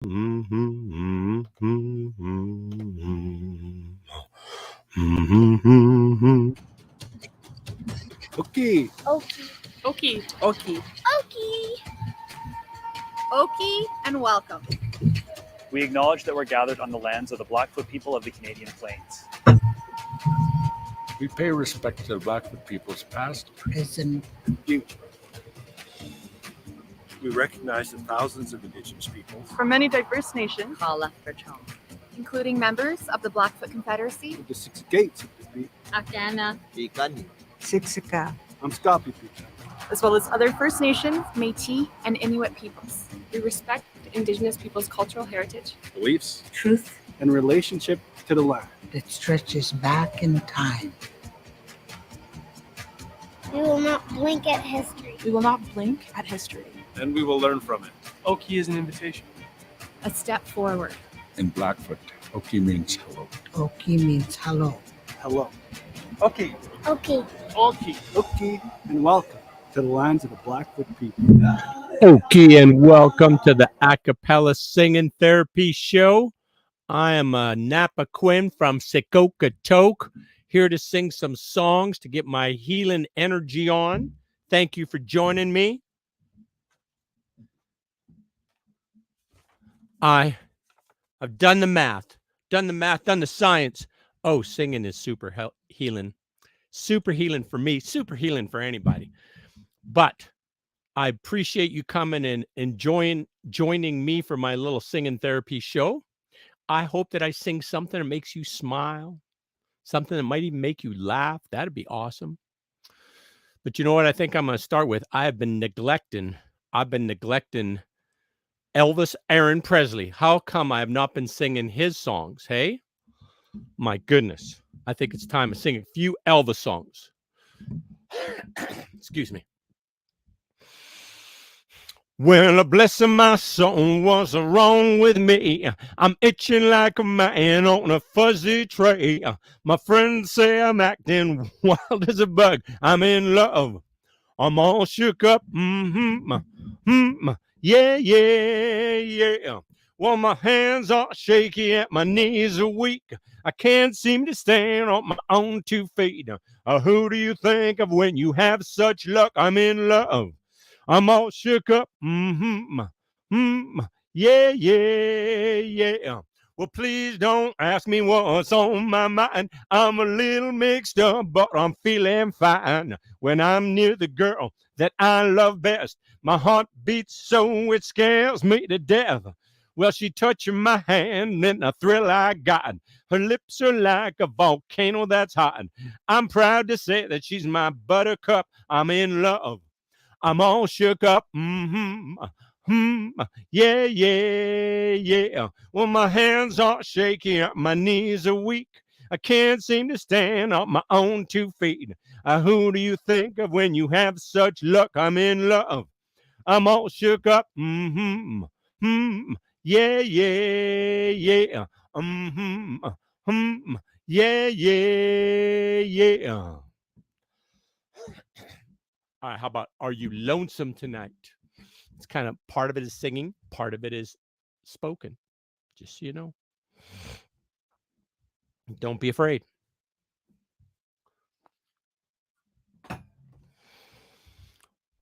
Okay. Okie. Okie, Okay. Okie. Okie, and welcome. We acknowledge that we're gathered on the lands of the Blackfoot people of the Canadian Plains. We pay respect to the Blackfoot peoples past, Present. future. We recognize the thousands of Indigenous peoples From many diverse nations, Kala Fertone. including members of the Blackfoot Confederacy, with the six gates of the beat. Akana. Ikani. Siksika. I'm Scoppy people. as well as other First Nations, Métis, and Inuit peoples. We respect Indigenous people's cultural heritage, Beliefs Truth and relationship to the land. that stretches back in time. We will not blink at history. We will not blink at history. And we will learn from it. Okie is an invitation. A step forward. In Blackfoot, Oki means hello. Oki means hello. Hello. Okay, Okay. Okie. Okay, and welcome to the lands of the Blackfoot people. Okay, and welcome to the Acapelist Singing Therapy Show. I am Napa Quinn from Sikokatoke, here to sing some songs to get my healing energy on. Thank you for joining me. I've done the math, done the science. Oh, singing is super healing for me, super healing for anybody. But I appreciate you coming and joining me for my little singing therapy show. I hope that I sing something that makes you smile, something that might even make you laugh. That'd be awesome. But you know what I think I'm going to start with? I've been neglecting Elvis Aaron Presley. How come I have not been singing his songs? Hey, my goodness. I think it's time to sing a few Elvis songs. Excuse me. Well, bless my soul, what's wrong with me? I'm itching like a man on a fuzzy tray. My friends say I'm acting wild as a bug. I'm in love. I'm all shook up. Yeah. Well, my hands are shaky and my knees are weak. I can't seem to stand on my own 2 feet. Who do you think of when you have such luck? I'm in love. I'm all shook up. Yeah. Well, please don't ask me what's on my mind. I'm a little mixed up, but I'm feeling fine when I'm near the girl that I love best. My heart beats so it scares me to death. Well, she touching my hand and the thrill I got. Her lips are like a volcano that's hot. I'm proud to say that she's my buttercup. I'm in love. I'm all shook up. Yeah. Well, my hands are shaky, my knees are weak. I can't seem to stand on my own 2 feet. Who do you think of when you have such luck? I'm in love. I'm all shook up. Yeah. Yeah. All right, how about Are You Lonesome Tonight? It's kind of part of it is singing, part of it is spoken. Just so you know. Don't be afraid.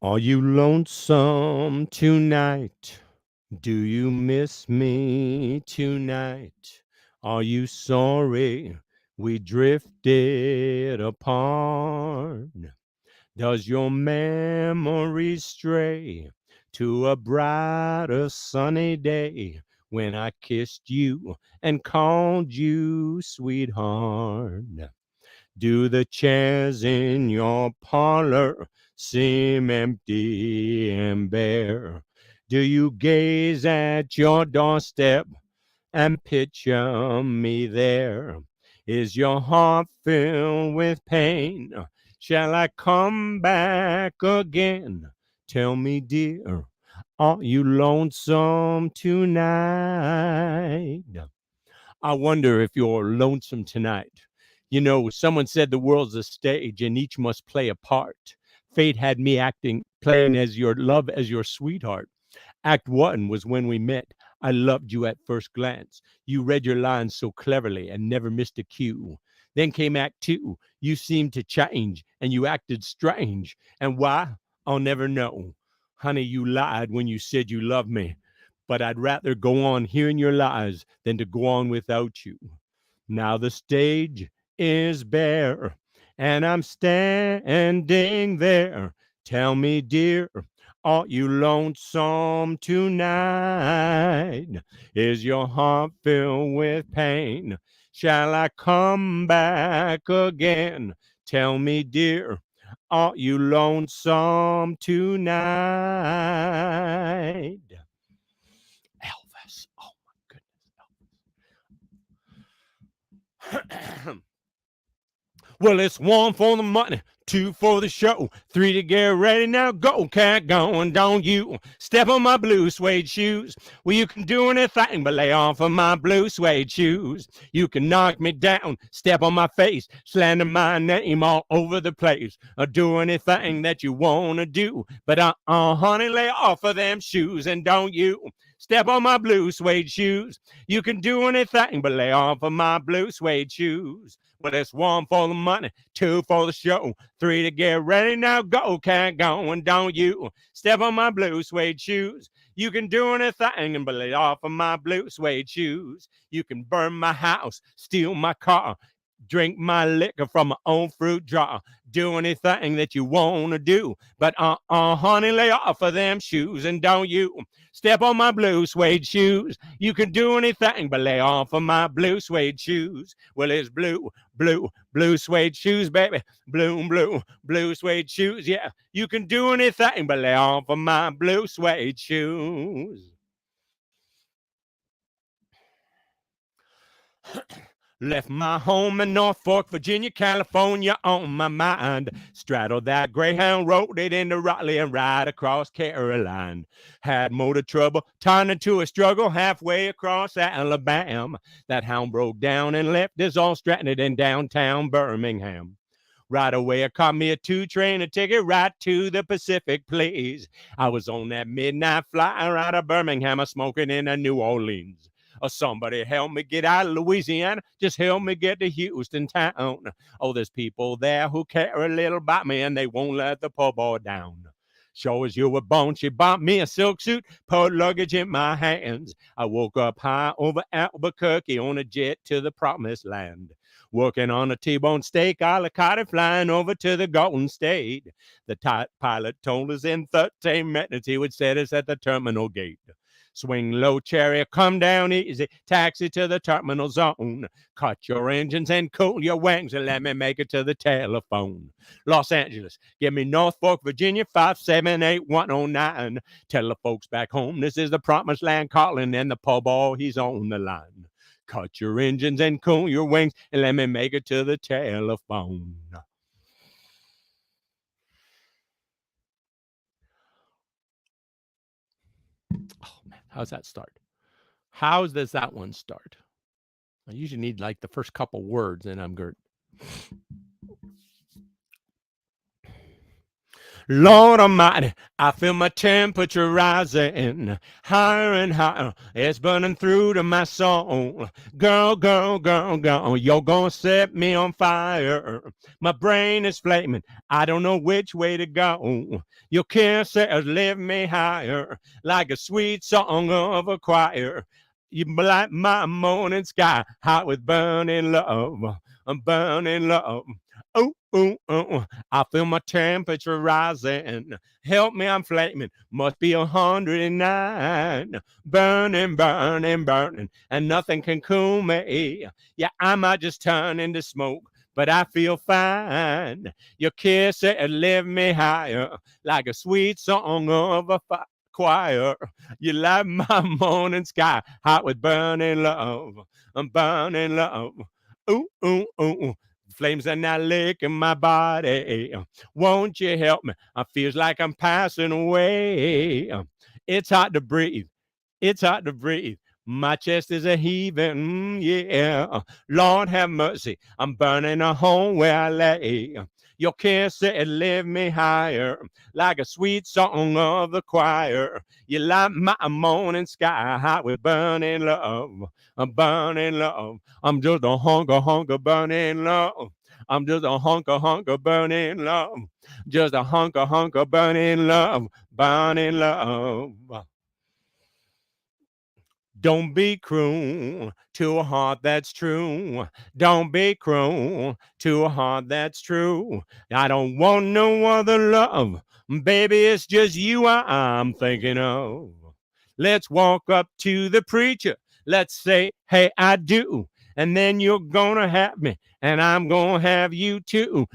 Are you lonesome tonight? Do you miss me tonight? Are you sorry we drifted apart? Does your memory stray to a brighter sunny day when I kissed you and called you sweetheart? Do the chairs in your parlor seem empty and bare? Do you gaze at your doorstep and picture me there? Is your heart filled with pain? Shall I come back again? Tell me, dear, are you lonesome tonight? I wonder if you're lonesome tonight. You know, someone said the world's a stage and each must play a part. Fate had me playing as your love, as your sweetheart. Act 1 was when we met. I loved you at first glance. You read your lines so cleverly and never missed a cue. Then came Act Two. You seemed to change and you acted strange. And why? I'll never know. Honey, you lied when you said you loved me. But I'd rather go on hearing your lies than to go on without you. Now the stage is bare, and I'm standing there. Tell me, dear, are you lonesome tonight? Is your heart filled with pain? Shall I come back again? Tell me, dear, are you lonesome tonight? Elvis. Oh my goodness. Well, it's 1 for the money, 2 for the show, 3 to get ready. Now go, cat, go, and don't you step on my blue suede shoes. Well, you can do anything but lay off of my blue suede shoes. You can knock me down, step on my face, slander my name all over the place, or do anything that you want to do. But honey, lay off of them shoes, and don't you step on my blue suede shoes. You can do anything but lay off of my blue suede shoes. Well, it's 1 for the money, 2 for the show, 3 to get ready. Now go, can't go, and don't you step on my blue suede shoes. You can do anything but lay off of my blue suede shoes. You can burn my house, steal my car, drink my liquor from my own fruit jar. Do anything that you want to do. But honey, lay off of them shoes, and don't you step on my blue suede shoes. You can do anything but lay off of my blue suede shoes. Well, it's blue, blue, blue suede shoes, baby. Blue, blue, blue suede shoes. Yeah, you can do anything but lay off of my blue suede shoes. Left my home in Norfolk, Virginia, California on my mind. Straddled that Greyhound, rode it into Raleigh and right across Caroline. Had motor trouble, turned into a struggle halfway across Alabama. That hound broke down and left us all stranded in downtown Birmingham. Right away, I caught me a 2 train, a ticket right to the Pacific, please. I was on that midnight flyer out of Birmingham, smoking in New Orleans. Or somebody help me get out of Louisiana. Just help me get to Houston town. Oh, there's people there who care a little about me, and they won't let the poor boy down. Sure as you were born, she bought me a silk suit, put luggage in my hands. I woke up high over Albuquerque on a jet to the promised land. Working on a T-bone steak, a la carte, flying over to the Golden State. The pilot told us in 13 minutes he would set us at the terminal gate. Swing low, chariot, come down easy, taxi to the terminal zone. Cut your engines and cool your wings and let me make it to the telephone. Los Angeles, give me Norfolk, Virginia, 578-109. Tell the folks back home this is the promised land calling, and the poor boy, he's on the line. Cut your engines and cool your wings and let me make it to the telephone. Oh man, how's that start? How does that one start? I usually need like the first couple words, and I'm good. Lord Almighty, I feel my temperature rising higher and higher. It's burning through to my soul. Girl, girl, girl, girl, you're gonna set me on fire. My brain is flaming. I don't know which way to go. Your kiss has lift me higher, like a sweet song of a choir. You light my morning sky hot with burning love. I'm burning love. Oh, oh, oh, I feel my temperature rising. Help me, I'm flaming. Must be 109. Burning, burning, burning. And nothing can cool me. Yeah, I might just turn into smoke, but I feel fine. Your kiss it lift me higher, like a sweet song of a choir. You light my morning sky hot with burning love. I'm burning love. Ooh, ooh, ooh. Flames are now licking my body. Won't you help me? I feels like I'm passing away. It's hard to breathe. It's hard to breathe. My chest is a heaving, yeah. Lord have mercy, I'm burning a home where I lay. Your kiss, it lift me higher, like a sweet song of the choir. You light my morning sky hot with burning love, a burning love. I'm just a hunker burning love. I'm just a hunker burning love. Just a hunker burning love, burning love. Don't be cruel to a heart that's true. Don't be cruel to a heart that's true. I don't want no other love. Baby, it's just you I'm thinking of. Let's walk up to the preacher. Let's say, hey, I do. And then you're gonna have me, and I'm gonna have you too.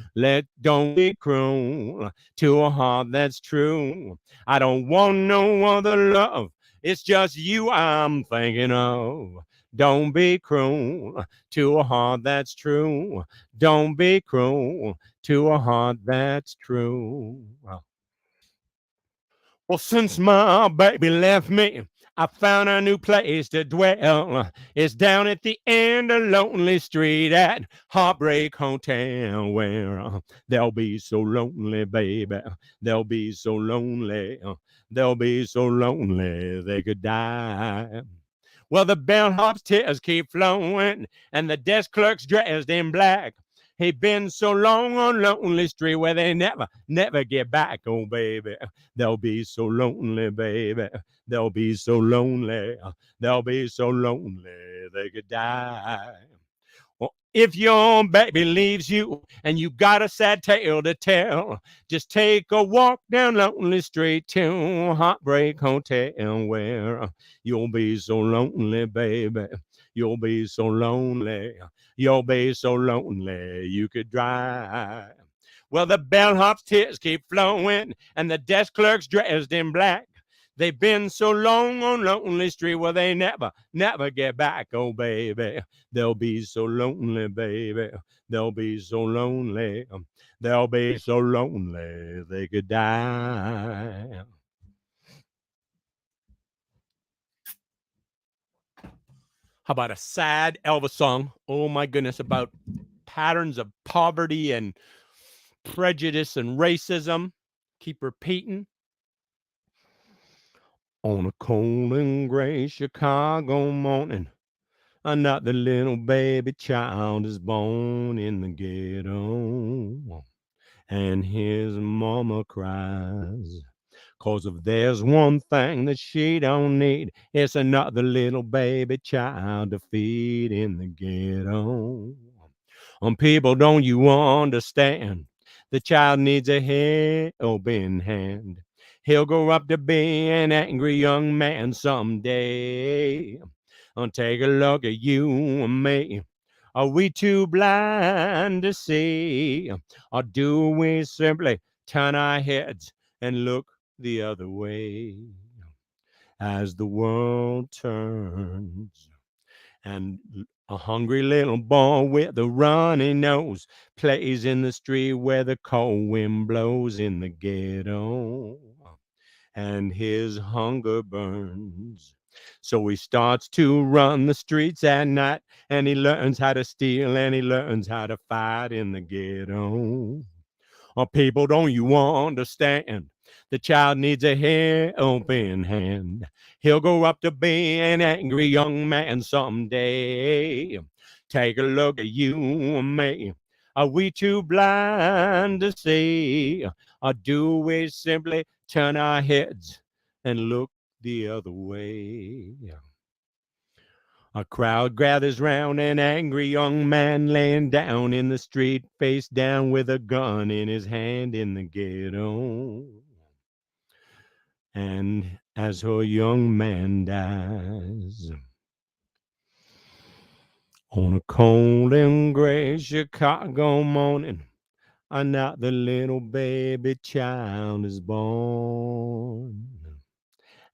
Don't be cruel to a heart that's true. I don't want no other love. It's just you I'm thinking of. Don't be cruel to a heart that's true. Don't be cruel to a heart that's true. Well, since my baby left me, I found a new place to dwell. It's down at the end of Lonely Street at Heartbreak Hotel, where they'll be so lonely, baby. They'll be so lonely. They'll be so lonely they could die. Well, the bellhop's tears keep flowing, and the desk clerk's dressed in black. He been so long on Lonely Street where they never get back. Oh, baby, they'll be so lonely, baby. They'll be so lonely. They'll be so lonely they could die. Well, if your baby leaves you and you got a sad tale to tell, just take a walk down Lonely Street to Heartbreak Hotel where you'll be so lonely, baby. You'll be so lonely. You'll be so lonely you could drive. Well, the bellhop's tears keep flowing and the desk clerk's dressed in black. They've been so long on Lonely Street where they never get back. Oh, baby, they'll be so lonely, baby. They'll be so lonely. They'll be so lonely they could die. How about a sad Elvis song? Oh, my goodness, about patterns of poverty and prejudice and racism. Keep repeating. On a cold and gray Chicago morning, another little baby child is born in the ghetto, and his mama cries. 'Cause if there's one thing that she don't need, it's another little baby child to feed in the ghetto. People, don't you understand? The child needs a helping hand. He'll grow up to be an angry young man someday. Take a look at you and me. Are we too blind to see? Or do we simply turn our heads and look the other way as the world turns? And a hungry little boy with a runny nose plays in the street where the cold wind blows in the ghetto, and his hunger burns. So he starts to run the streets at night, and he learns how to steal, and he learns how to fight in the ghetto. People, don't you understand? The child needs a helping hand. He'll grow up to be an angry young man someday. Take a look at you and me. Are we too blind to see? Or do we simply turn our heads and look the other way? A crowd gathers round an angry young man laying down in the street, face down with a gun in his hand in the ghetto. And as her young man dies, on a cold and gray Chicago morning, another little baby child is born,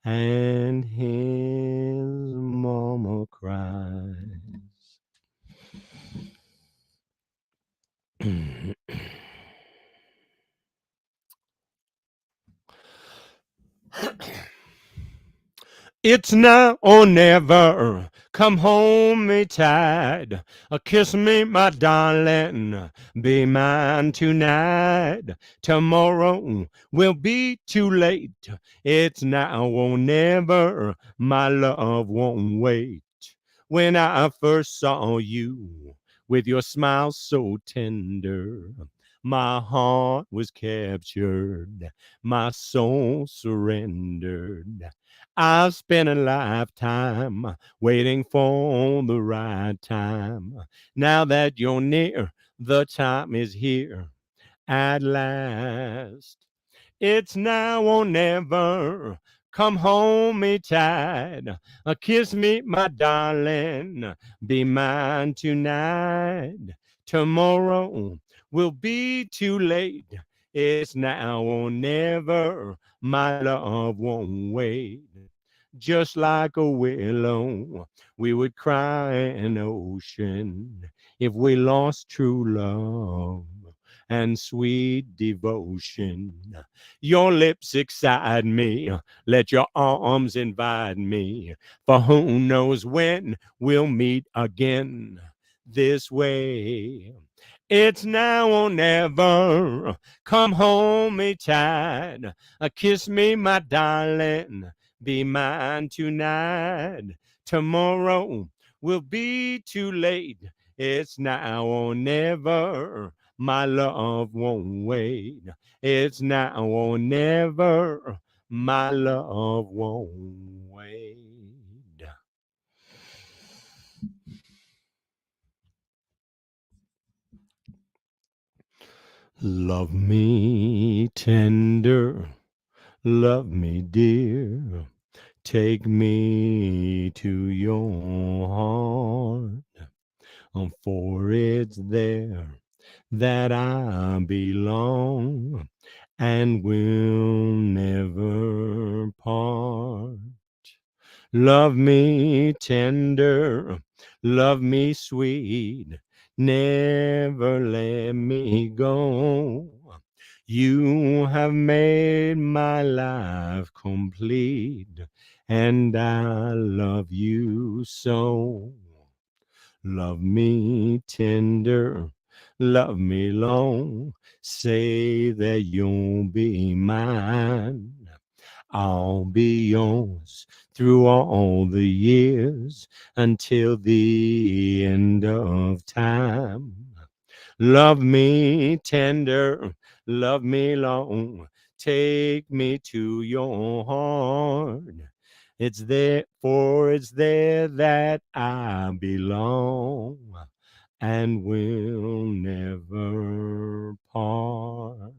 and his mama cries. It's now or never. Come home, me tide. Kiss me, my darling. Be mine tonight. Tomorrow will be too late. It's now or never. My love won't wait. When I first saw you with your smile so tender, my heart was captured. My soul surrendered. I've spent a lifetime waiting for the right time. Now that you're near, the time is here at last. It's now or never. Come home, me tide. Kiss me, my darling. Be mine tonight. Tomorrow will be too late. It's now or never. My love won't wait. Just like a willow, we would cry an ocean if we lost true love and sweet devotion. Your lips excite me, let your arms invite me, for who knows when we'll meet again this way. It's now or never. Come home, me tide. Kiss me, my darling. Be mine tonight. Tomorrow will be too late. It's now or never. My love won't wait. It's now or never. My love won't wait. Love me tender, love me dear, take me to your heart, for it's there that I belong and will never part. Love me tender, love me sweet, never let me go. You have made my life complete, and I love you so. Love me tender, love me long, say that you'll be mine. I'll be yours through all the years until the end of time. Love me tender, love me long, take me to your heart. It's there, for it's there that I belong and will never part.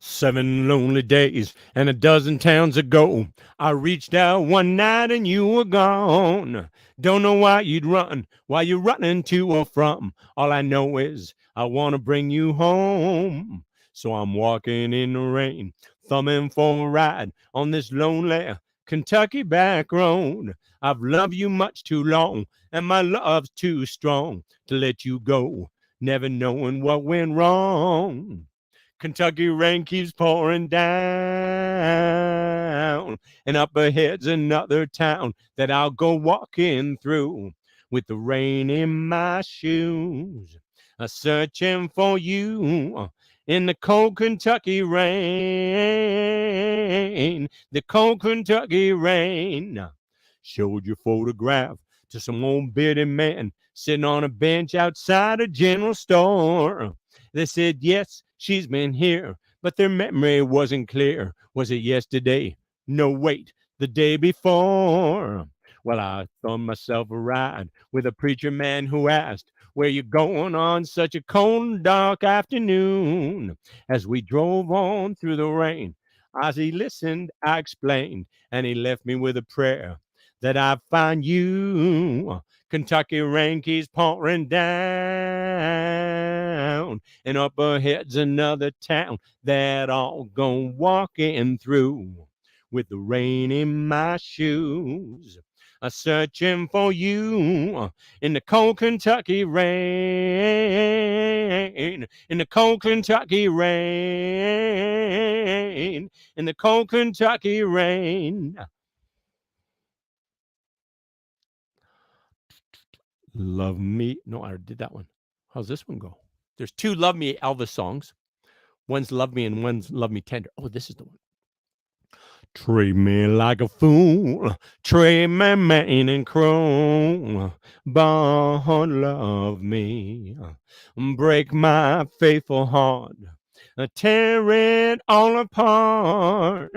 7 lonely days and a dozen towns ago, I reached out one night and you were gone. Don't know why you'd run, why you're running to or from. All I know is I want to bring you home. So I'm walking in the rain, thumbing for a ride on this lonely Kentucky back road. I've loved you much too long, and my love's too strong to let you go, never knowing what went wrong. Kentucky rain keeps pouring down, and up ahead's another town that I'll go walking through with the rain in my shoes, searching for you in the cold Kentucky rain. The cold Kentucky rain. Showed your photograph to some old bearded man sitting on a bench outside a general store. They said, yes, she's been here, but their memory wasn't clear. Was it yesterday? No, wait, the day before. Well, I thumbed myself a ride with a preacher man who asked, where you going on such a cold, dark afternoon? As we drove on through the rain, as he listened, I explained, and he left me with a prayer that I find you. Kentucky rain keeps pouring down, and up ahead's another town that I'll go walking through with the rain in my shoes, searching for you in the cold Kentucky rain, in the cold Kentucky rain, in the cold Kentucky rain. Love Me. No, I did that one. How's this one go? There's two Love Me Elvis songs. One's Love Me and one's Love Me Tender. Oh, this is the one. Treat me like a fool, treat me mean and cruel, but love me, break my faithful heart, tear it all apart,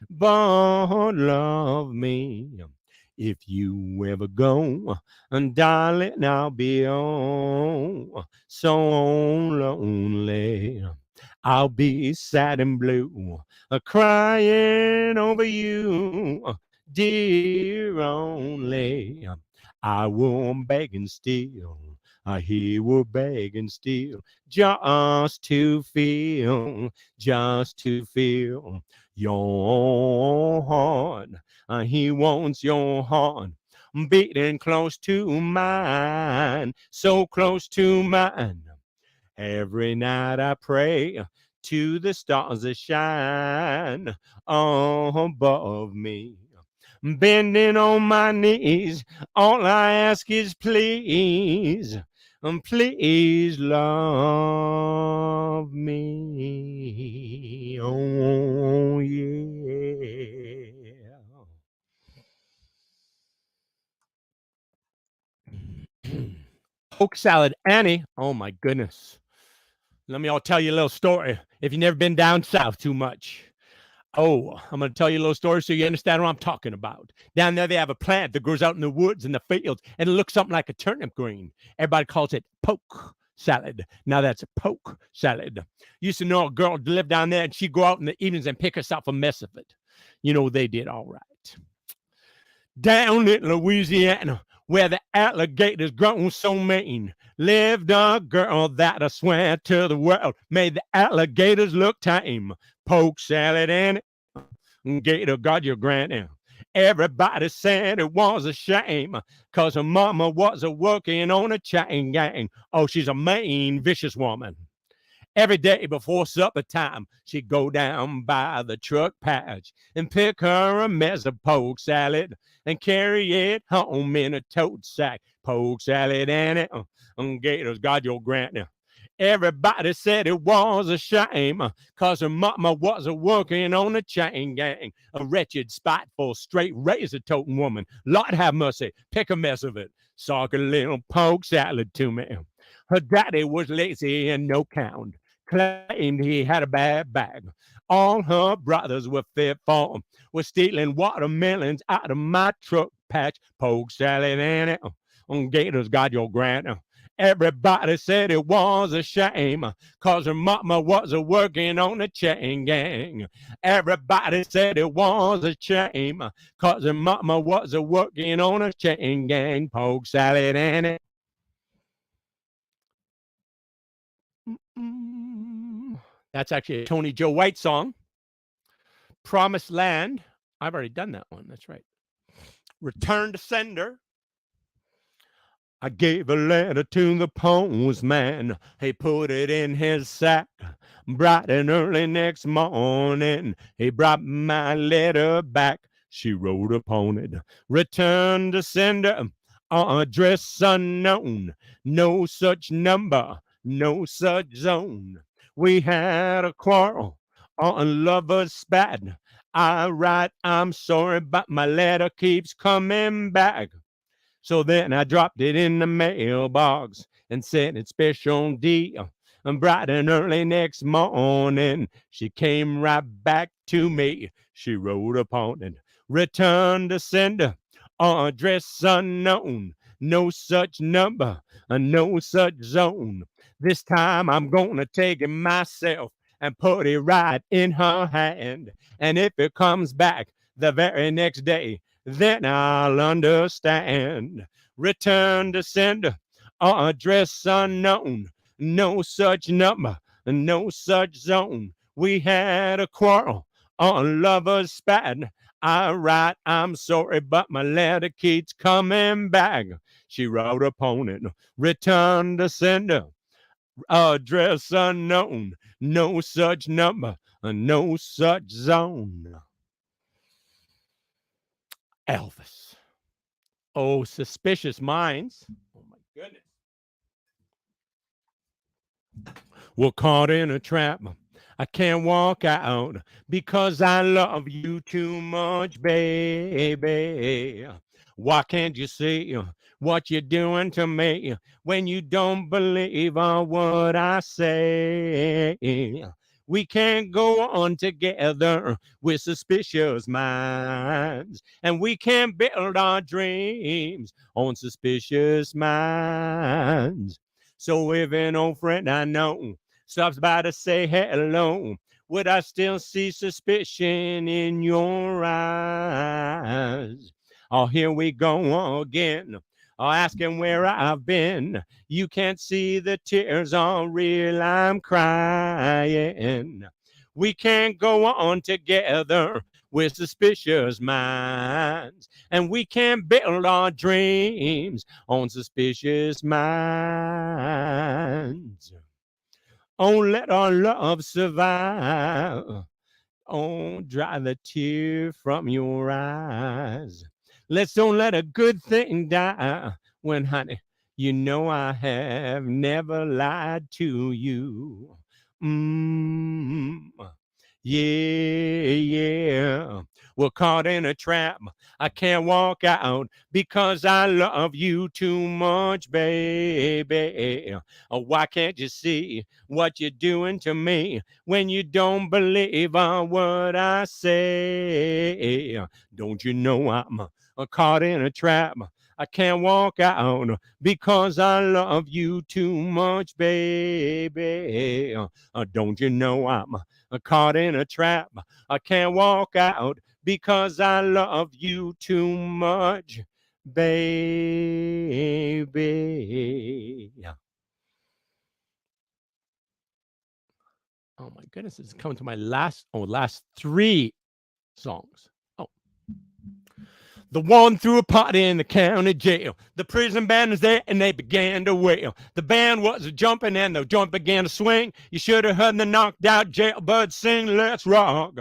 but love me. If you ever go, darling, I'll be so lonely. I'll be sad and blue, crying over you, dear only. I will beg and steal, he will beg and steal, just to feel your heart. He wants your heart beating close to mine, so close to mine. Every night I pray to the stars that shine above me. Bending on my knees, all I ask is please, please love me. Oh, yeah. Poke salad, Annie. Oh, my goodness. Let me all tell you a little story if you've never been down south too much. Oh, I'm going to tell you a little story so you understand what I'm talking about. Down there, they have a plant that grows out in the woods and the fields, and it looks something like a turnip green. Everybody calls it poke salad. Now that's a poke salad. Used to know a girl to live down there, and she'd go out in the evenings and pick herself a mess of it. You know, they did all right. Down in Louisiana, where the alligators grown so mean, lived a girl that I swear to the world made the alligators look tame. Poke salad and gator got your granny. Everybody said it was a shame, 'cause her mama was a working on a chain gang. Oh, she's a mean, vicious woman. Every day before supper time, she'd go down by the truck patch and pick her a mess of poke salad and carry it home in a tote sack. Poke salad and it, gators got your granny. Everybody said it was a shame, 'cause her mama was a working on a chain gang. A wretched, spiteful, straight razor-toting woman. Lord have mercy, pick a mess of it. Sock a little poke salad to me. Her daddy was lazy and no count, claimed he had a bad bag. All her brothers were fit for was stealing watermelons out of my truck patch. Poke salad and it, gators got your granny. Everybody said it was a shame, 'cause her mama was a working on a chain gang. Everybody said it was a shame, 'cause her mama was a working on a chain gang. Poke salad and it. That's actually a Tony Joe White song. Promised Land. I've already done that one. That's right. Return to Sender. I gave a letter to the postman. He put it in his sack. Bright and early next morning, he brought my letter back. She wrote upon it, return to sender, address unknown, no such number, no such zone. We had a quarrel on lover's spat. I write, I'm sorry, but my letter keeps coming back. So then I dropped it in the mailbox and sent it special deal. And bright and early next morning, she came right back to me. She wrote upon it, return to sender, address unknown, no such number, no such zone. This time I'm gonna take it myself and put it right in her hand. And if it comes back the very next day, then I'll understand. Return to sender, address unknown, no such number, no such zone. We had a quarrel on lover's spat. I write, I'm sorry, but my letter keeps coming back. She wrote upon it, return to sender, address unknown, no such number, no such zone. Elvis. Oh, suspicious minds. Oh, my goodness. We're caught in a trap. I can't walk out because I love you too much, baby. Why can't you see what you're doing to me when you don't believe on what I say? We can't go on together with suspicious minds, and we can't build our dreams on suspicious minds. So if an old friend I know stops by to say hello, would I still see suspicion in your eyes? Oh, here we go again. Oh, asking where I've been. You can't see the tears are real. I'm crying. We can't go on together with suspicious minds, and we can't build our dreams on suspicious minds. Oh, let our love survive. Oh, dry the tear from your eyes. Let's don't let a good thing die when, honey, you know I have never lied to you. Yeah. We're caught in a trap. I can't walk out because I love you too much, baby. Oh, why can't you see what you're doing to me when you don't believe on what I say? Don't you know I'm caught in a trap? I can't walk out because I love you too much, baby. Don't you know I'm caught in a trap? I can't walk out because I love you too much, baby. Oh my goodness, it's coming to my last three songs. Oh. The one threw a party in the county jail. The prison band was there and they began to wail. The band was jumping and the joint began to swing. You should have heard the knocked out jailbird sing, let's rock.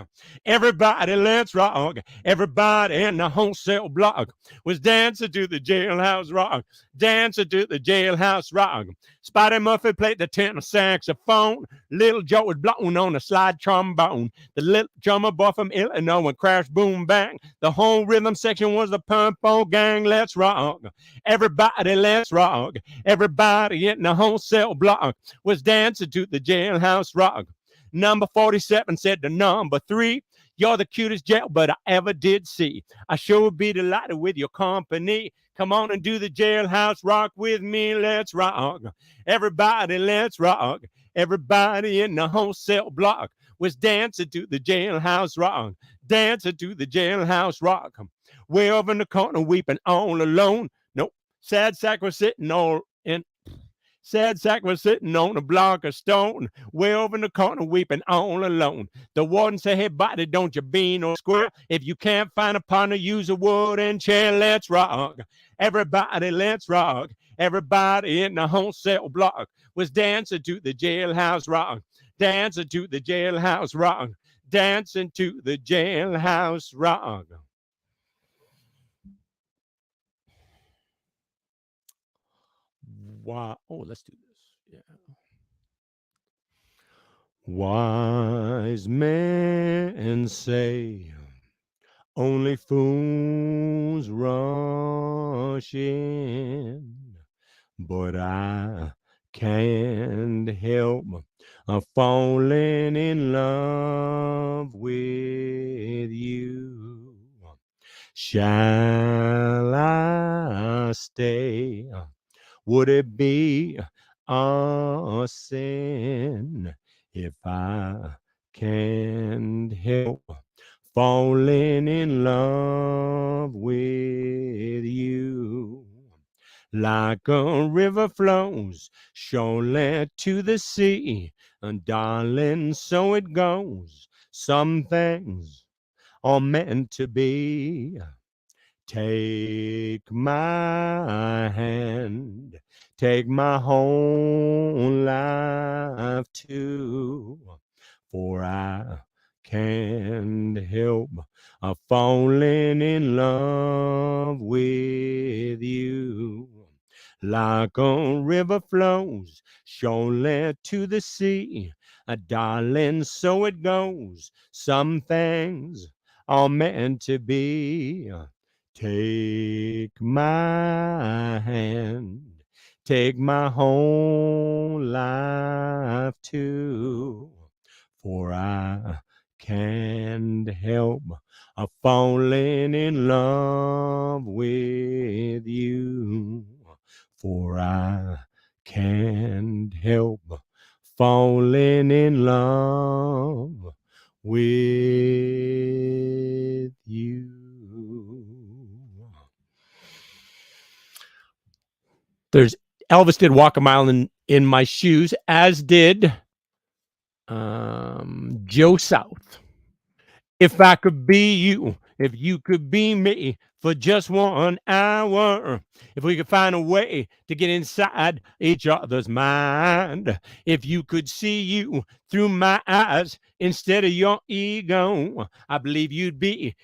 Everybody, let's rock. Everybody in the wholesale block was dancing to the jailhouse rock. Dancing to the jailhouse rock. Spotty Murphy played the tenor saxophone. Little Joe was blowing on a slide trombone. The little drummer boy from Illinois went crash, boom, bang. The whole rhythm section was the Purple Gang. Let's rock. Everybody, let's rock. Everybody in the wholesale block was dancing to the jailhouse rock. Number 47 said to number 3, you're the cutest jailbird I ever did see. I sure would be delighted with your company. Come on and do the jailhouse rock with me. Let's rock. Everybody, let's rock. Everybody in the wholesale block was dancing to the jailhouse rock. Dancing to the jailhouse rock. Way over in the corner weeping all alone. Nope. Sad sack was sitting all in. Sad sack was sitting on a block of stone, way over in the corner weeping all alone. The warden said, hey, buddy, don't you be no square. If you can't find a partner, use a wooden chair. Let's rock. Everybody, let's rock. Everybody in the wholesale block was dancing to the jailhouse rock. Dancing to the jailhouse rock. Dancing to the jailhouse rock. Wow. Oh, let's do this. Yeah. Wise men say only fools rush in, but I can't help falling in love with you. Shall I stay? Would it be a sin if I can't help falling in love with you? Like a river flows surely to the sea, and darling, so it goes. Some things all meant to be. Take my hand, take my whole life too, for I can't help falling in love with you. Like a river flows surely to the sea, darling, so it goes. Some things are meant to be. Take my hand, take my whole life too, for I can't help falling in love with you, for I can't help falling in love with you. There's Elvis did Walk a Mile in My Shoes, as did Joe South. If I could be you, if you could be me for just 1 hour, if we could find a way to get inside each other's mind, if you could see you through my eyes instead of your ego, I believe you'd be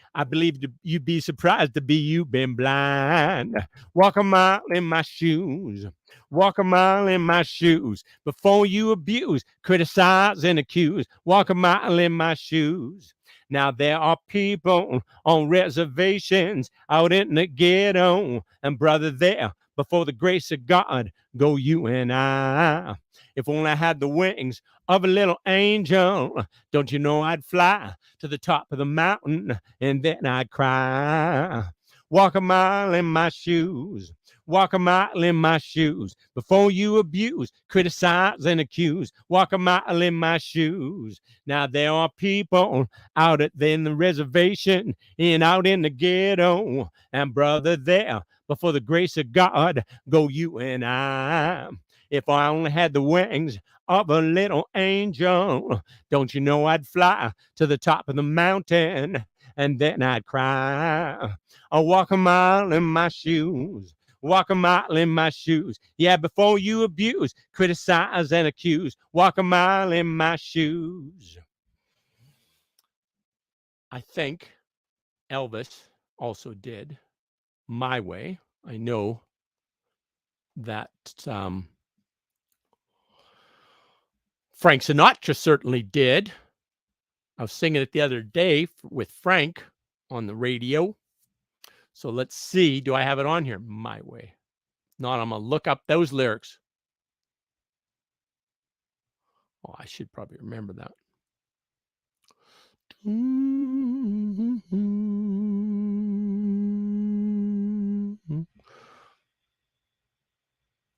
surprised to be you been blind. Walk a mile in my shoes. Walk a mile in my shoes before you abuse, criticize, and accuse. Walk a mile in my shoes. Now there are people on reservations out in the ghetto, and brother, there before the grace of God go you and I. If only I had the wings of a little angel, don't you know I'd fly to the top of the mountain and then I'd cry. Walk a mile in my shoes. Walk a mile in my shoes before you abuse, criticize, and accuse. Walk a mile in my shoes. Now there are people out at the reservation and out in the ghetto, and brother, there before the grace of God go you and I. If I only had the wings of a little angel, don't you know I'd fly to the top of the mountain and then I'd cry. I'll walk a mile in my shoes. Walk a mile in my shoes. Yeah, before you abuse, criticize, and accuse. Walk a mile in my shoes. I think Elvis also did My Way. I know that Frank Sinatra certainly did. I was singing it the other day with Frank on the radio. So let's see. Do I have it on here? My Way. Not, I'm going to look up those lyrics. Oh, I should probably remember that.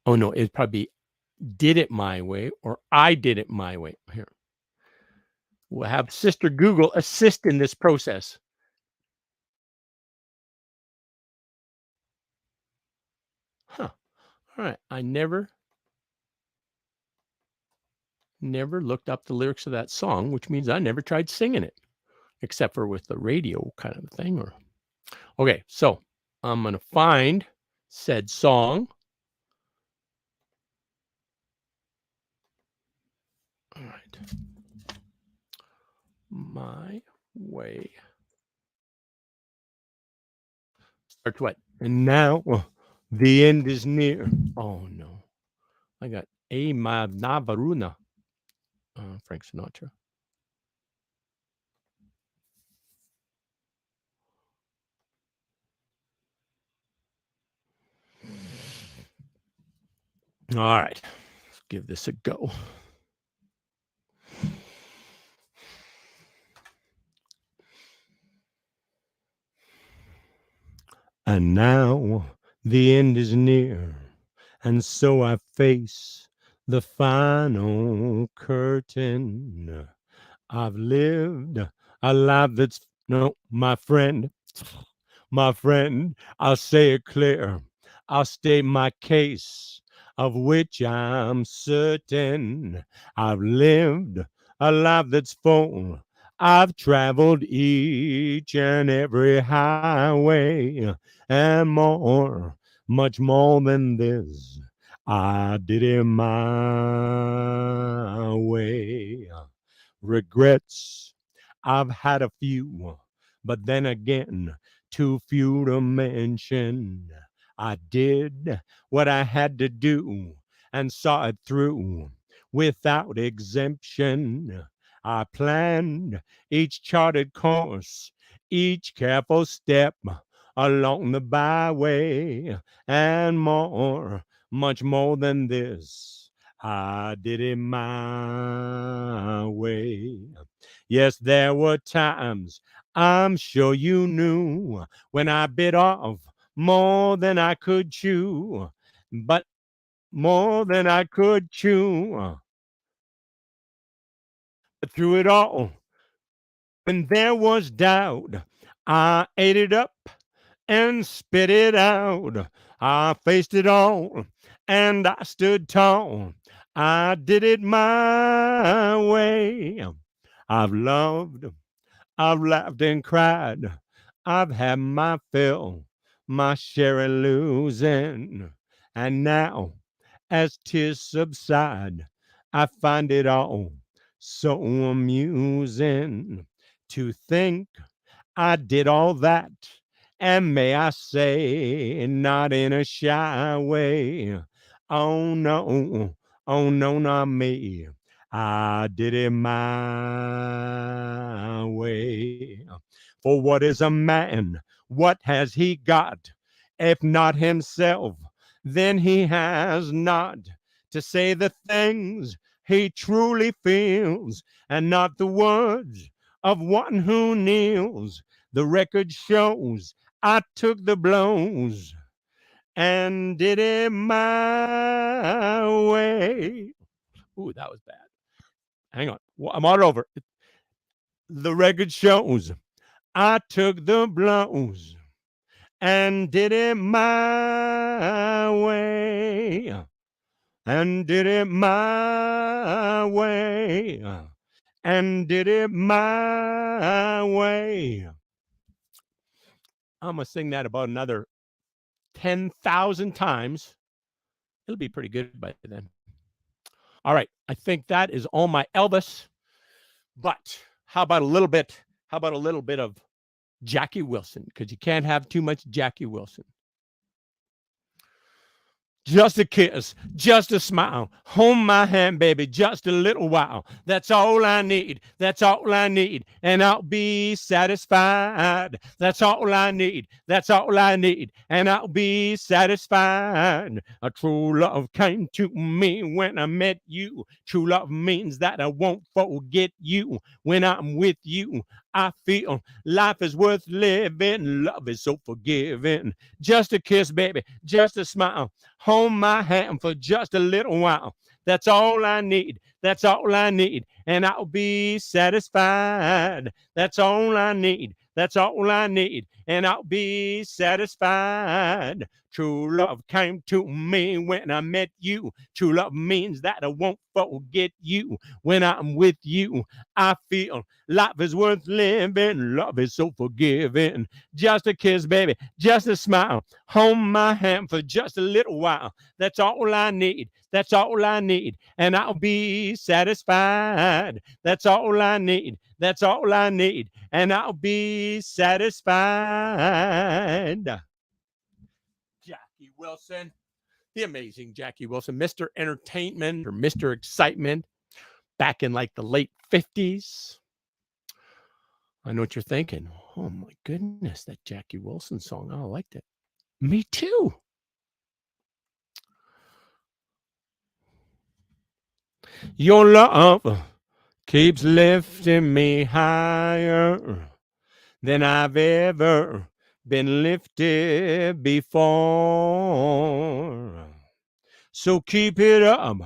Oh, no, it'd probably be Did It My Way or I Did It My Way. Here. We'll have Sister Google assist in this process. Huh. All right. I never looked up the lyrics of that song, which means I never tried singing it, except for with the radio kind of thing. Or okay, so I'm going to find said song. All right. My Way. Starts what? And now the end is near. Oh, no. I got A Ma Navaruna. Frank Sinatra. All right. Let's give this a go. And now the end is near, and so I face the final curtain. I've lived a life that's no, my friend, I'll say it clear. I'll state my case, of which I'm certain. I've lived a life that's full. I've traveled each and every highway and more, much more than this. I did it my way. Regrets, I've had a few, but then again, too few to mention. I did what I had to do and saw it through without exemption. I planned each charted course, each careful step along the byway, and more, much more than this. I did it my way. Yes, there were times I'm sure you knew when I bit off more than I could chew, but more than I could chew. Through it all, when there was doubt, I ate it up and spit it out. I faced it all and I stood tall. I did it my way. I've loved, I've laughed and cried. I've had my fill, my share of losing. And now, as tears subside, I find it all so amusing to think I did all that. And may I say, not in a shy way. Oh no, not me. I did it my way. For what is a man? What has he got? If not himself, then he has not to say the things he truly feels, and not the words of one who kneels. The record shows I took the blows and did it my way. Ooh, that was bad. Hang on. I'm all over. The record shows I took the blows and did it my way. And did it my way. And did it my way. I'm going to sing that about another 10,000 times. It'll be pretty good by then. All right. I think that is all my Elvis. But how about a little bit? How about a little bit of Jackie Wilson? Because you can't have too much Jackie Wilson. Just a kiss, just a smile. Hold my hand, baby, just a little while. That's all I need. That's all I need. And I'll be satisfied. That's all I need. That's all I need. And I'll be satisfied. A true love came to me when I met you. True love means that I won't forget you. When I'm with you, I feel life is worth living. Love is so forgiving. Just a kiss, baby, just a smile. Hold my hand for just a little while. That's all I need. That's all I need. And I'll be satisfied. That's all I need. That's all I need. And I'll be satisfied. True love came to me when I met you. True love means that I won't forget you. When I'm with you, I feel life is worth living. Love is so forgiving. Just a kiss, baby. Just a smile. Hold my hand for just a little while. That's all I need. That's all I need. And I'll be satisfied. That's all I need. That's all I need. And I'll be satisfied. Jackie Wilson, the amazing Jackie Wilson, Mr. Entertainment or Mr. Excitement back in like the late 50s. I know what you're thinking. Oh my goodness, that Jackie Wilson song. Oh, I liked it. Me too. Your love keeps lifting me higher than I've ever been lifted before. So keep it up,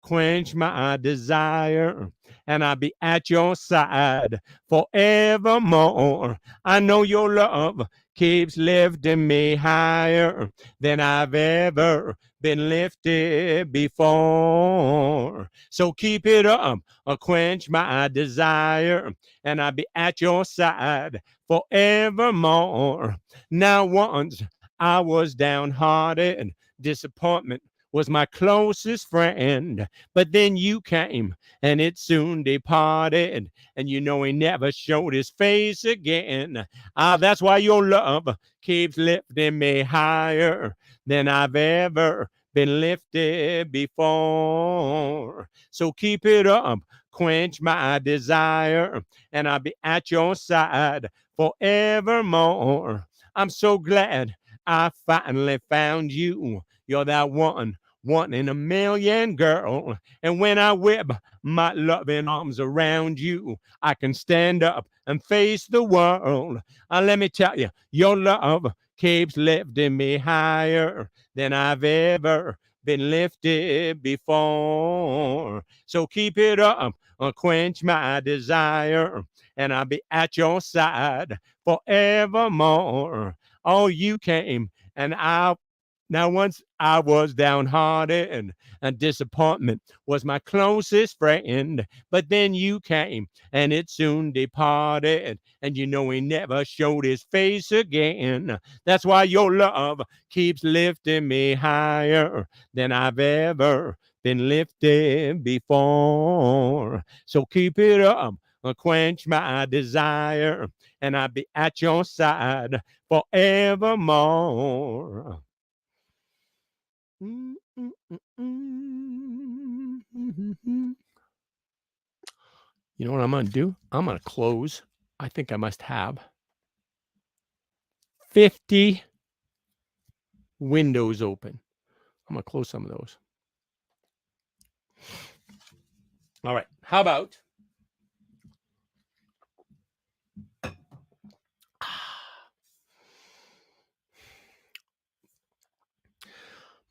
quench my desire, and I'll be at your side forevermore. I know your love keeps lifting me higher than I've ever been lifted before. So keep it up, or quench my desire, and I'll be at your side forevermore. Now once I was downhearted, disappointment was my closest friend, but then you came and it soon departed, and you know he never showed his face again. That's why your love keeps lifting me higher than I've ever been lifted before. So keep it up, quench my desire, and I'll be at your side forevermore. I'm so glad I finally found you. You're that one in a million, girl. And when I whip my loving arms around you, I can stand up and face the world. Let me tell you, your love keeps lifting me higher than I've ever been lifted before. So keep it up, quench my desire, and I'll be at your side forevermore. Oh, you came and now once I was downhearted, and disappointment was my closest friend, but then you came and it soon departed, and you know he never showed his face again. That's why your love keeps lifting me higher than I've ever been lifted before. So keep it up, quench my desire, and I'll be at your side forevermore. You know what I'm going to do? I'm going to close. I think I must have 50 windows open. I'm going to close some of those. All right. How about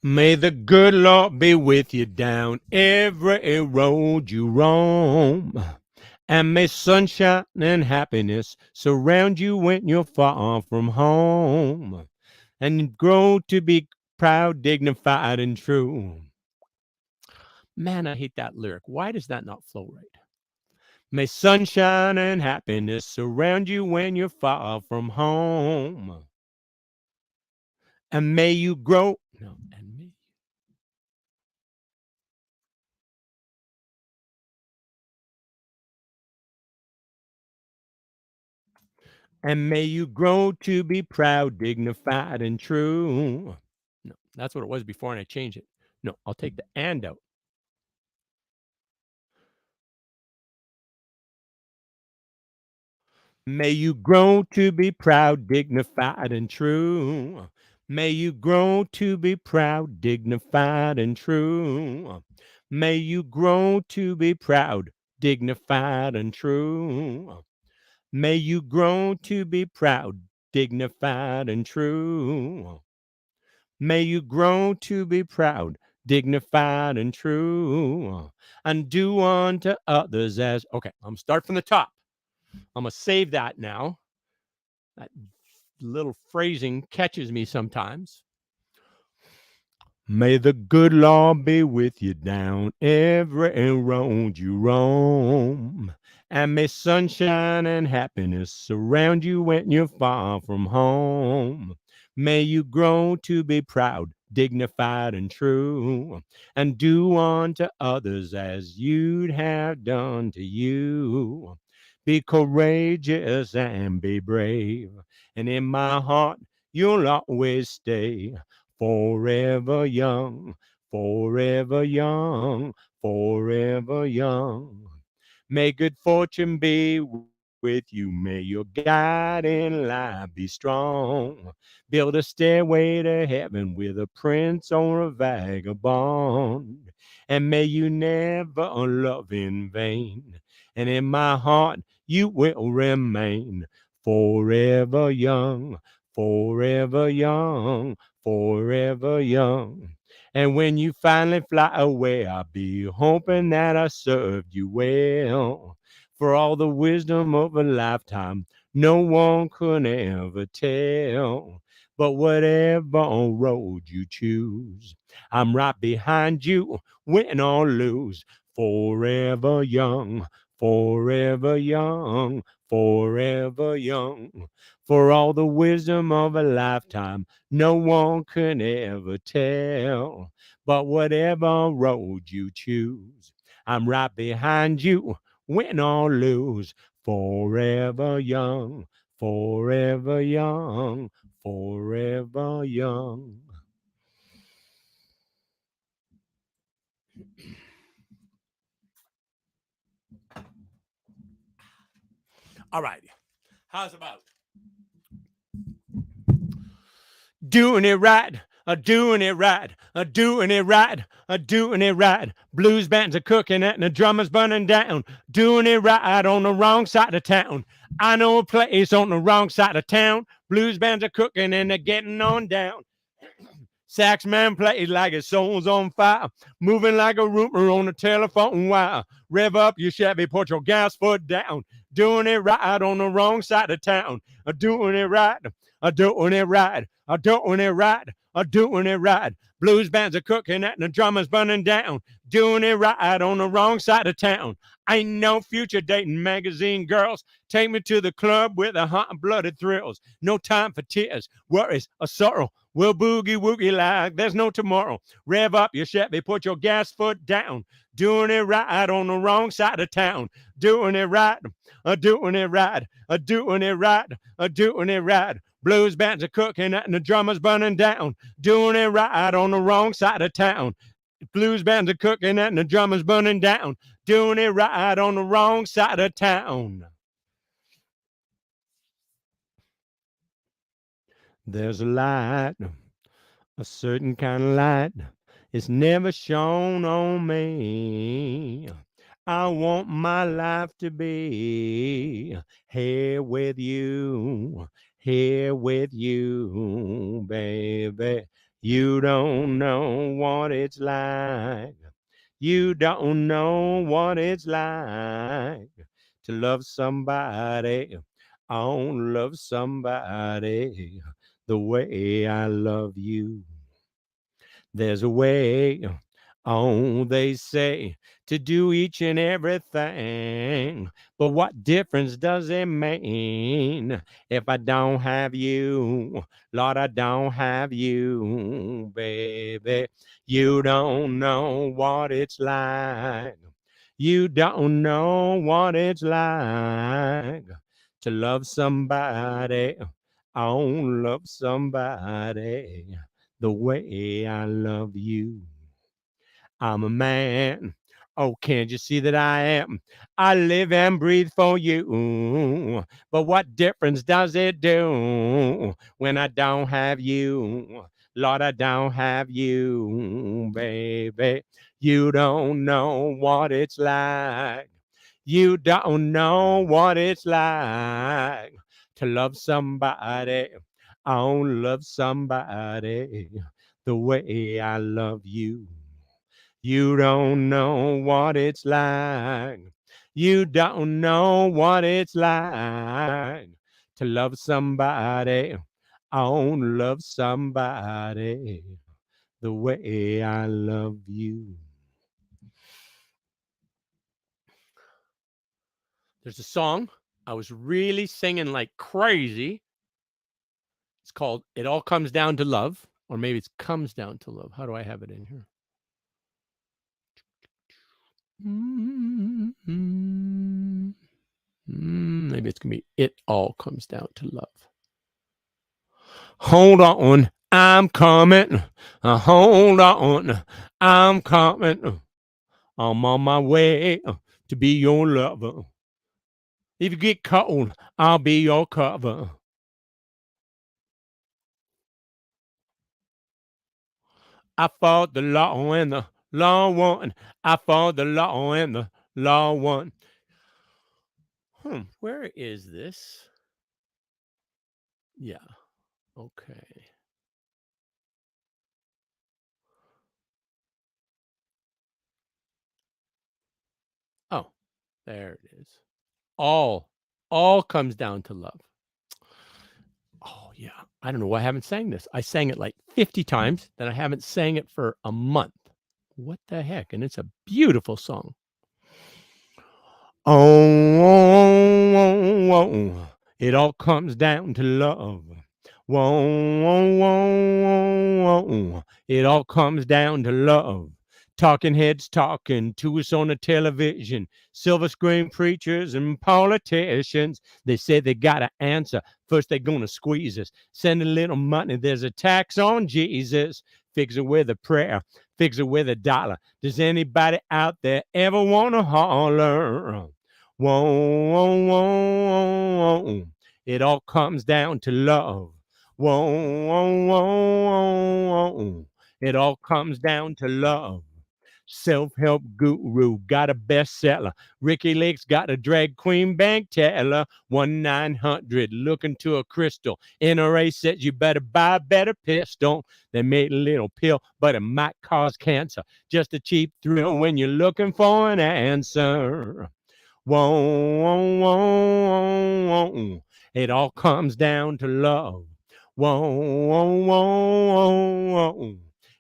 may the good Lord be with you down every road you roam. And may sunshine and happiness surround you when you're far from home. And grow to be proud, dignified, and true. Man, I hate that lyric. Why does that not flow right? May sunshine and happiness surround you when you're far from home. And may you grow. No, and me. And may you grow to be proud, dignified, and true. No, that's what it was before, and I changed it. No, I'll take the and out. May you grow to be proud, dignified, and true. May you grow to be proud, dignified, and true. May you grow to be proud, dignified, and true. May you grow to be proud, dignified, and true. May you grow to be proud, dignified, and true. And do unto others as. Okay, I'm going to start from the top. I'm going to save that now. That little phrasing catches me sometimes. May the good Lord be with you down every road you roam. And may sunshine and happiness surround you when you're far from home. May you grow to be proud, dignified, and true, and do unto others as you'd have done to you. Be courageous and be brave, and in my heart you'll always stay. Forever young, forever young, forever young. May good fortune be with you. May your guide in life be strong. Build a stairway to heaven with a prince or a vagabond. And may you never love in vain. And in my heart you will remain forever young, forever young, forever young. And when you finally fly away, I'll be hoping that I served you well. For all the wisdom of a lifetime, no one could ever tell. But whatever road you choose, I'm right behind you, win or lose. Forever young, forever young, forever young. For all the wisdom of a lifetime, no one can ever tell. But whatever road you choose, I'm right behind you, win or lose. Forever young, forever young, forever young. All right. How's about doing it right? Doing it right, doing it right, doing it right. Blues bands are cooking and the drummers burning down. Doing it right on the wrong side of town. I know a place on the wrong side of town. Blues bands are cooking and they're getting on down. Sax man plays like his soul's on fire, moving like a rooter on a telephone wire. Rev up your Chevy, put your gas foot down. Doing it right on the wrong side of town. Doing it right, doing it right, doing it right, doing it right. Blues bands are cooking and the drummers burning down. Doing it right on the wrong side of town. Ain't no future dating magazine girls. Take me to the club with the hot-blooded thrills. No time for tears, worries, or sorrow. We'll boogie woogie like there's no tomorrow. Rev up your Chevy, put your gas foot down. Doing it right on the wrong side of town. Doing it right, doing it right, doing it right, doing it right. Blues bands are cooking and the drummers burning down. Doing it right on the wrong side of town. Blues bands are cooking and the drummers burning down. Doing it right on the wrong side of town. There's a light, a certain kind of light. It's never shone on me. I want my life to be here with you, baby. You don't know what it's like. You don't know what it's like to love somebody. I don't love somebody the way I love you. There's a way, oh, they say, to do each and everything. But what difference does it mean if I don't have you? Lord, I don't have you, baby. You don't know what it's like. You don't know what it's like to love somebody. I don't love somebody the way I love you. I'm a man. Oh, can't you see that I am? I live and breathe for you. But what difference does it do when I don't have you? Lord, I don't have you, baby. You don't know what it's like. You don't know what it's like to love somebody. I don't love somebody the way I love you. You don't know what it's like. You don't know what it's like to love somebody. I don't love somebody the way I love you. There's a song I was really singing like crazy. It's called It All Comes Down to Love, or maybe it comes down to love. How do I have it in here? Maybe it's going to be It All Comes Down to Love. Hold on, I'm coming. Hold on, I'm coming. I'm on my way to be your lover. If you get cold, I'll be your cover. I fought the law and the law won. I fought the law and the law won. Where is this? Yeah. Okay. There it is. All comes down to love. Oh, yeah. I don't know why I haven't sang this. I sang it like 50 times, then I haven't sang it for a month. What the heck? And it's a beautiful song. Oh, it all comes down to love. Whoa, it all comes down to love. Talking heads talking to us on the television. Silver screen preachers and politicians. They say they got to answer. First, they're going to squeeze us. Send a little money. There's a tax on Jesus. Fix it with a prayer. Fix it with a dollar. Does anybody out there ever want to holler? Whoa, it all comes down to love. Whoa, it all comes down to love. Self-help guru got a bestseller. Ricky Lake's got a drag queen bank teller. 1-900 looking to a crystal. NRA says you better buy a better pistol. They made a little pill, but it might cause cancer. Just a cheap thrill when you're looking for an answer. Whoa, it all comes down to love. Whoa,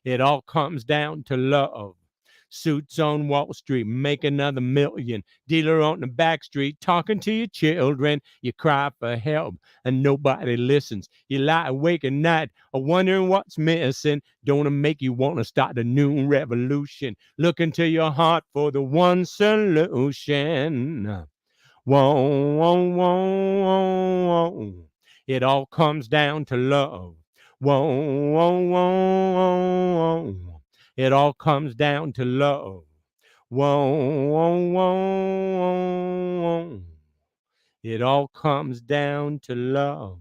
it all comes down to love. Suits on Wall Street, make another million. Dealer on the back street, talking to your children. You cry for help and nobody listens. You lie awake at night, wondering what's missing. Don't it make you want to start a new revolution? Look into your heart for the one solution. Whoa, it all comes down to love. Whoa, it all comes down to love. Whoa, it all comes down to love.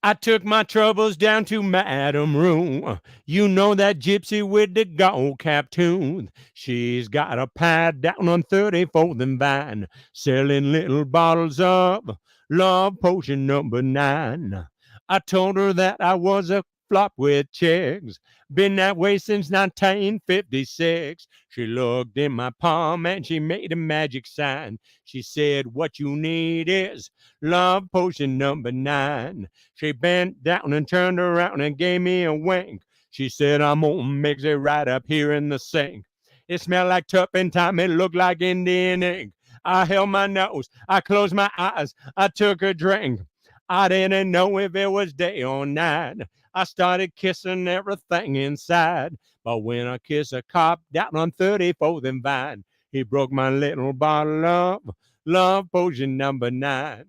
I took my troubles down to Madame Rue. You know that gypsy with the gold cap tooth. She's got a pad down on 34th and Vine, selling little bottles of love potion number 9. I told her that I was a flop with chicks. Been that way since 1956. She looked in my palm and she made a magic sign. She said, what you need is love potion number 9. She bent down and turned around and gave me a wink. She said, I'm gonna mix it right up here in the sink. It smelled like turpentine. It looked like Indian ink. I held my nose. I closed my eyes. I took a drink. I didn't know if it was day or night. I started kissing everything inside. But when I kissed a cop down on 34th and Vine, he broke my little bottle of love potion number 9.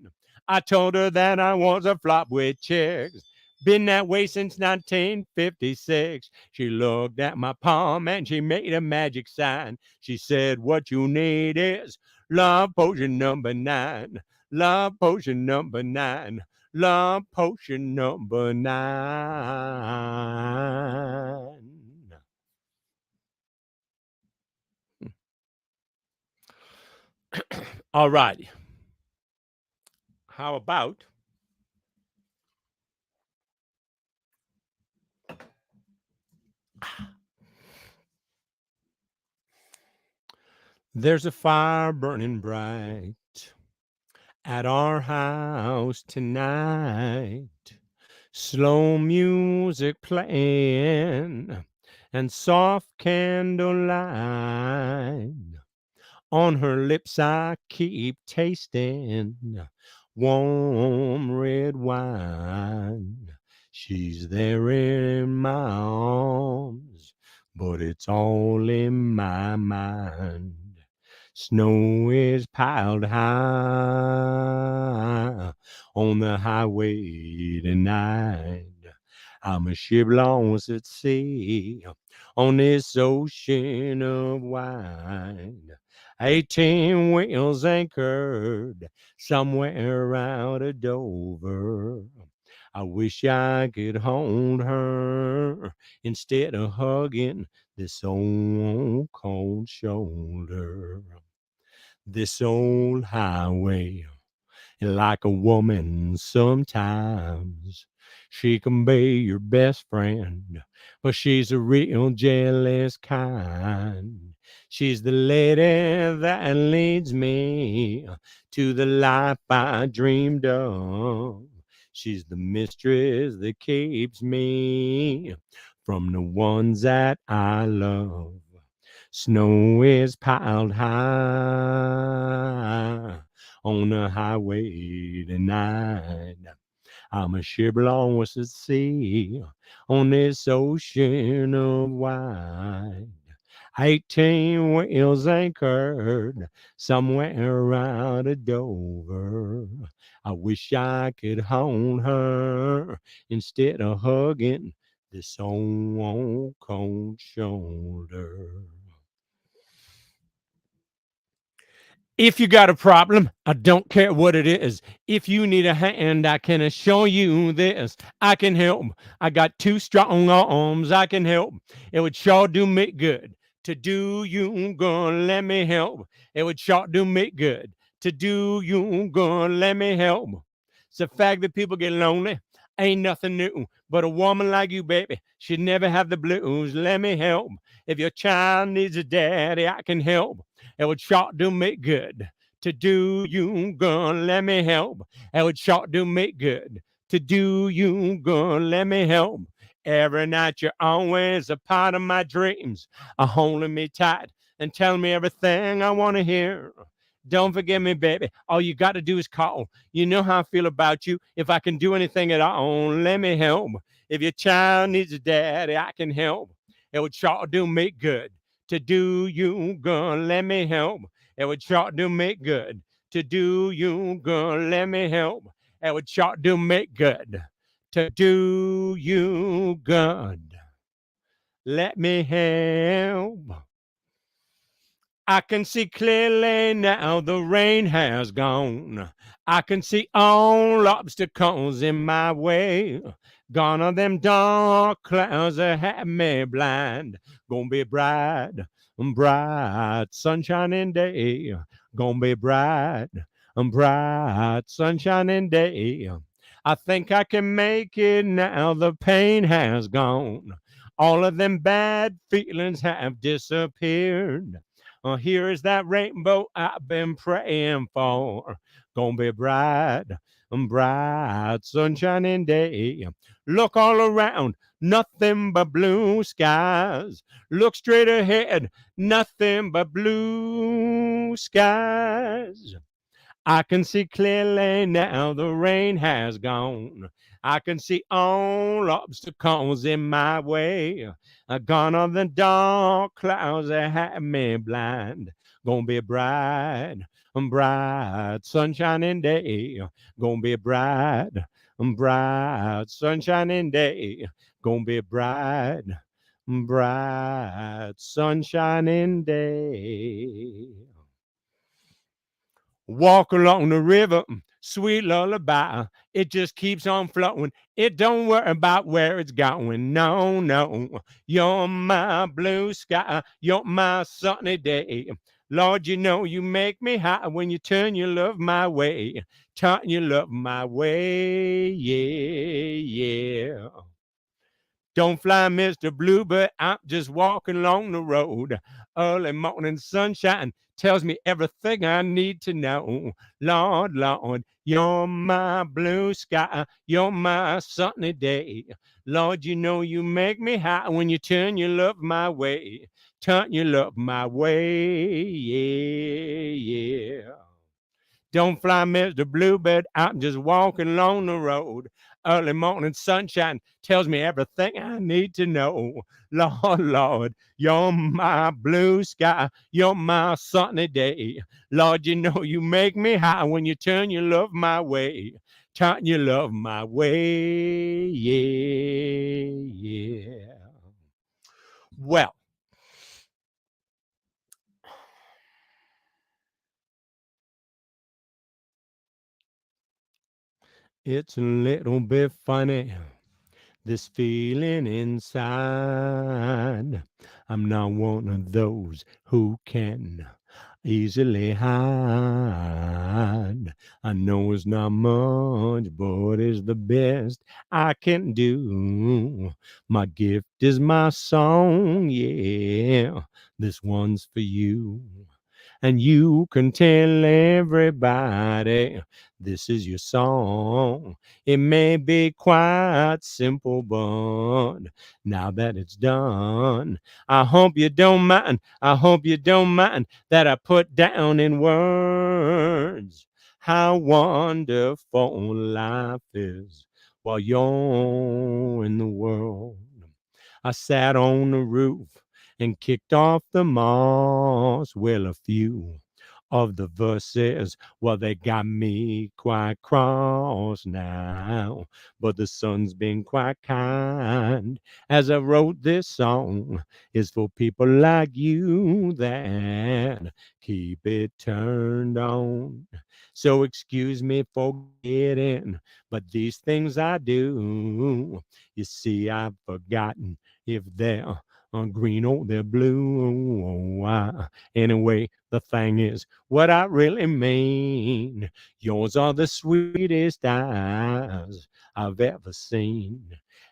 I told her that I was a flop with chicks. Been that way since 1956. She looked at my palm and she made a magic sign. She said, what you need is love potion number 9. Love potion number 9. Love potion number 9. All right. How about there's a fire burning bright at our house tonight. Slow music playing and soft candlelight. On her lips I keep tasting warm red wine. She's there in my arms, but it's all in my mind. Snow is piled high on the highway tonight. I'm a ship lost at sea on this ocean of wine. 18 wheels anchored somewhere out of Dover. I wish I could hold her instead of hugging this old cold shoulder. This old highway, like a woman sometimes. She can be your best friend, but she's a real jealous kind. She's the lady that leads me to the life I dreamed of. She's the mistress that keeps me from the ones that I love. Snow is piled high on the highway tonight. I'm a ship lost at sea on this ocean of wide. 18 wheels anchored somewhere out of Dover. I wish I could hold her instead of hugging this old cold shoulder. If you got a problem, I don't care what it is. If you need a hand, I can assure you this. I can help. I got 2 strong arms. I can help. It would sure do me good to do you good. Let me help. It would sure do me good to do you good. Let me help. It's the fact that people get lonely ain't nothing new. But a woman like you, baby, should never have the blues. Let me help. If your child needs a daddy, I can help. It would sure do me good to do you good. Let me help. It would sure do me good to do you good. Let me help. Every night you're always a part of my dreams, holding me tight and telling me everything I want to hear. Don't forget me, baby. All you got to do is call. You know how I feel about you. If I can do anything at all, let me help. If your child needs a daddy, I can help. It would sure do me good to do you good. Let me help. It would sure do me good to do you good. Let me help. It would sure do me good to do you good. Let me help. I can see clearly now the rain has gone. I can see all obstacles in my way. Gone are them dark clouds that have me blind. Gonna be bright, bright, sunshiny day. Gonna be bright, bright, sunshiny day. I think I can make it now. The pain has gone. All of them bad feelings have disappeared. Here is that rainbow I've been praying for. Gonna be bright, bright, sunshiny day. Look all around, nothing but blue skies. Look straight ahead, nothing but blue skies. I can see clearly now the rain has gone. I can see all obstacles in my way. Gone are the dark clouds that have me blind. Gonna be bright, bright, sunshiny day. Gonna be bright, bright, sunshiny day. Gonna be bright, bright, sunshiny day. Walk along the river, sweet lullaby. It just keeps on flowing. It don't worry about where it's going. No, no. You're my blue sky. You're my sunny day. Lord, you know you make me high when you turn your love my way. Turn your love my way. Yeah, yeah. Don't fly, Mr. Bluebird. I'm just walking along the road. Early morning sunshine tells me everything I need to know. Lord, Lord, you're my blue sky. You're my sunny day. Lord, you know you make me high when you turn your love my way. Turn your love my way. Yeah, yeah. Don't fly, Mr. Bluebird. I'm just walking along the road. Early morning sunshine tells me everything I need to know. Lord, Lord, you're my blue sky. You're my sunny day. Lord, you know you make me high when you turn your love my way. Turn your love my way. Yeah, yeah. Well, it's a little bit funny, this feeling inside. I'm not one of those who can easily hide. I know it's not much, but it's the best I can do. My gift is my song, yeah. This one's for you. And you can tell everybody this is your song. It may be quite simple, but now that it's done, I hope you don't mind. I hope you don't mind that I put down in words how wonderful life is while you're in the world. I sat on the roof and kicked off the moss. Well, a few of the verses, well, they got me quite cross now. But the sun's been quite kind as I wrote this song. Is for people like you that keep it turned on. So excuse me for getting, but these things I do. You see, I've forgotten if they're green or they're blue. Anyway, the thing is, what I really mean, yours are the sweetest eyes I've ever seen.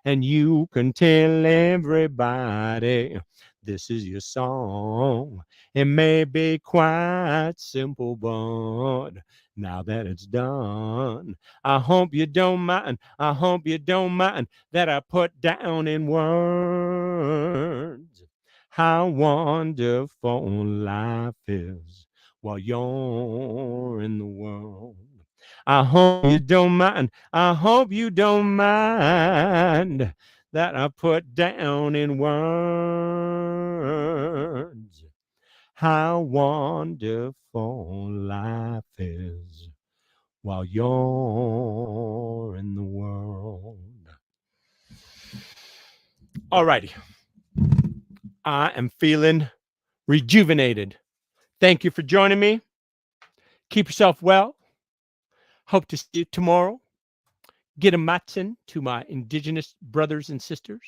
And you can tell everybody this is your song. It may be quite simple, but now that it's done, I hope you don't mind. I hope you don't mind that I put down in words how wonderful life is while you're in the world. I hope you don't mind. I hope you don't mind that I put down in words how wonderful life is while you're in the world. All righty. I am feeling rejuvenated. Thank you for joining me. Keep yourself well. Hope to see you tomorrow. Get a matsin to my indigenous brothers and sisters.